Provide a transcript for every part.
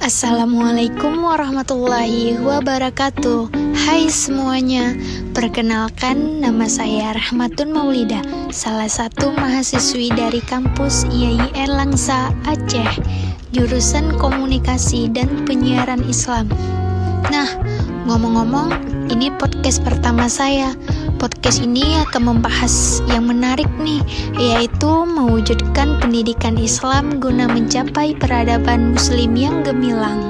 Assalamualaikum warahmatullahi wabarakatuh. Hai semuanya, perkenalkan nama saya Rahmatun Maulida, salah satu mahasiswi dari kampus IAIN Langsa, Aceh, jurusan Komunikasi dan Penyiaran Islam. Nah, ngomong-ngomong, ini podcast pertama saya. Podcast ini akan membahas yang menarik nih, yaitu mewujudkan pendidikan Islam guna mencapai peradaban Muslim yang gemilang.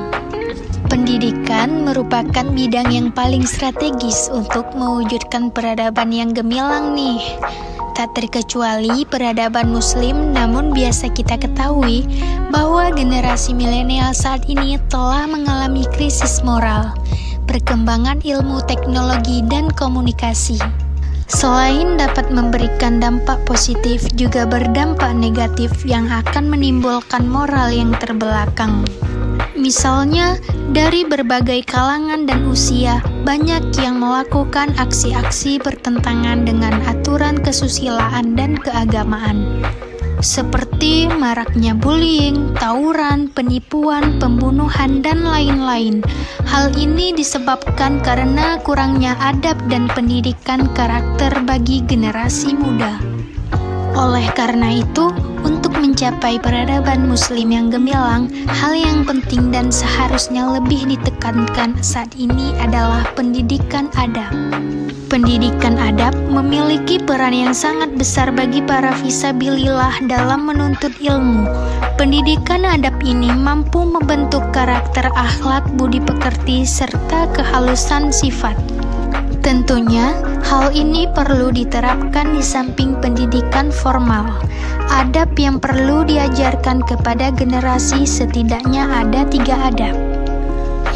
Pendidikan merupakan bidang yang paling strategis untuk mewujudkan peradaban yang gemilang nih. Tak terkecuali peradaban Muslim, namun biasa kita ketahui bahwa generasi milenial saat ini telah mengalami krisis moral, perkembangan ilmu teknologi dan komunikasi. Selain dapat memberikan dampak positif, juga berdampak negatif yang akan menimbulkan moral yang terbelakang. Misalnya, dari berbagai kalangan dan usia, banyak yang melakukan aksi-aksi bertentangan dengan aturan kesusilaan dan keagamaan. Seperti maraknya bullying, tawuran, penipuan, pembunuhan, dan lain-lain. Hal ini disebabkan karena kurangnya adab dan pendidikan karakter bagi generasi muda. Oleh karena itu, untuk mencapai peradaban Muslim yang gemilang, hal yang penting dan seharusnya lebih ditekankan saat ini adalah pendidikan adab. Pendidikan adab memiliki peran yang sangat besar bagi para fisabilillah dalam menuntut ilmu. Pendidikan adab ini mampu membentuk karakter, akhlak, budi pekerti, serta kehalusan sifat. Tentunya, hal ini perlu diterapkan di samping pendidikan formal. Adab yang perlu diajarkan kepada generasi setidaknya ada 3 adab.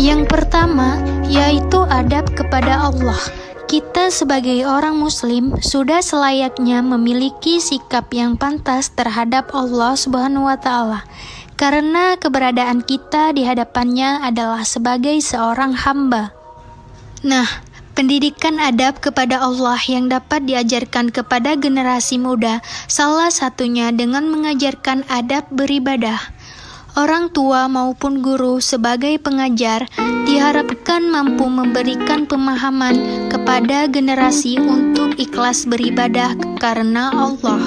Yang pertama, yaitu adab kepada Allah. Kita sebagai orang Muslim sudah selayaknya memiliki sikap yang pantas terhadap Allah Subhanahu wa Ta'ala, karena keberadaan kita di hadapannya adalah sebagai seorang hamba. Nah, pendidikan adab kepada Allah yang dapat diajarkan kepada generasi muda, salah satunya dengan mengajarkan adab beribadah. Orang tua maupun guru sebagai pengajar diharapkan mampu memberikan pemahaman kepada generasi untuk ikhlas beribadah karena Allah.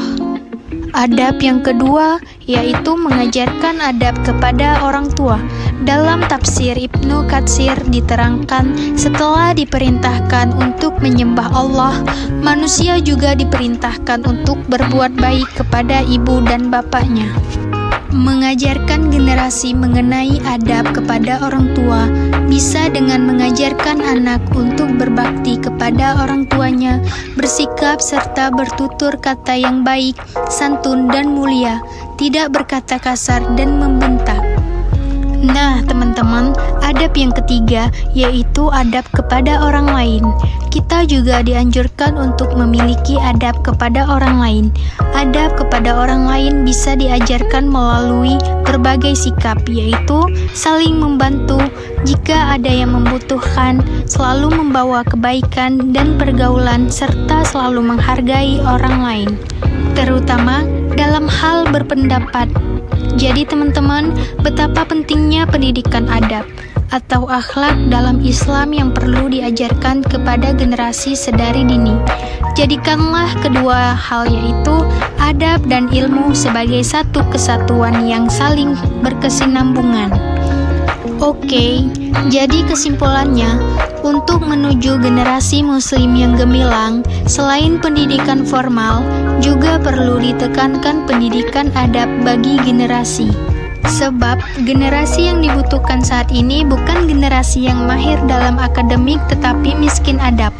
Adab yang kedua yaitu mengajarkan adab kepada orang tua. Dalam tafsir Ibnu Katsir diterangkan, setelah diperintahkan untuk menyembah Allah, manusia juga diperintahkan untuk berbuat baik kepada ibu dan bapaknya. Mengajarkan generasi mengenai adab kepada orang tua bisa dengan mengajarkan anak untuk berbakti kepada orang tuanya, bersikap serta bertutur kata yang baik, santun dan mulia, tidak berkata kasar dan membentak. Nah, teman-teman, adab yang ketiga yaitu adab kepada orang lain. Kita juga dianjurkan untuk memiliki adab kepada orang lain. Adab kepada orang lain bisa diajarkan melalui berbagai sikap, yaitu saling membantu jika ada yang membutuhkan, selalu membawa kebaikan dan pergaulan, serta selalu menghargai orang lain, terutama dalam hal berpendapat. Jadi teman-teman, betapa pentingnya pendidikan adab atau akhlak dalam Islam yang perlu diajarkan kepada generasi sedari dini. Jadikanlah kedua hal yaitu adab dan ilmu sebagai satu kesatuan yang saling berkesinambungan. Oke, jadi kesimpulannya, untuk menuju generasi Muslim yang gemilang, selain pendidikan formal, juga perlu ditekankan pendidikan adab bagi generasi. Sebab generasi yang dibutuhkan saat ini bukan generasi yang mahir dalam akademik tetapi miskin adab,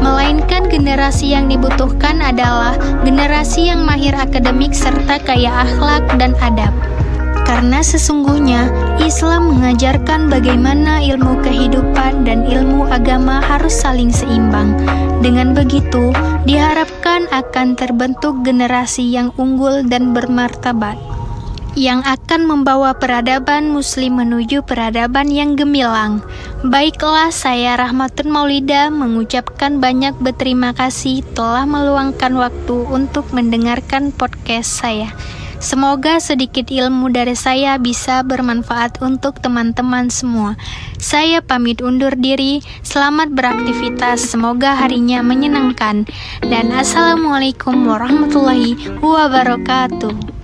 melainkan generasi yang dibutuhkan adalah generasi yang mahir akademik serta kaya akhlak dan adab. Karena sesungguhnya Islam mengajarkan bagaimana ilmu kehidupan dan ilmu agama harus saling seimbang. Dengan begitu, diharapkan akan terbentuk generasi yang unggul dan bermartabat, yang akan membawa peradaban Muslim menuju peradaban yang gemilang. Baiklah, saya Rahmatun Maulida mengucapkan banyak berterima kasih telah meluangkan waktu untuk mendengarkan podcast saya. Semoga sedikit ilmu dari saya bisa bermanfaat untuk teman-teman semua. Saya pamit undur diri. Selamat beraktivitas, semoga harinya menyenangkan. Dan assalamualaikum warahmatullahi wabarakatuh.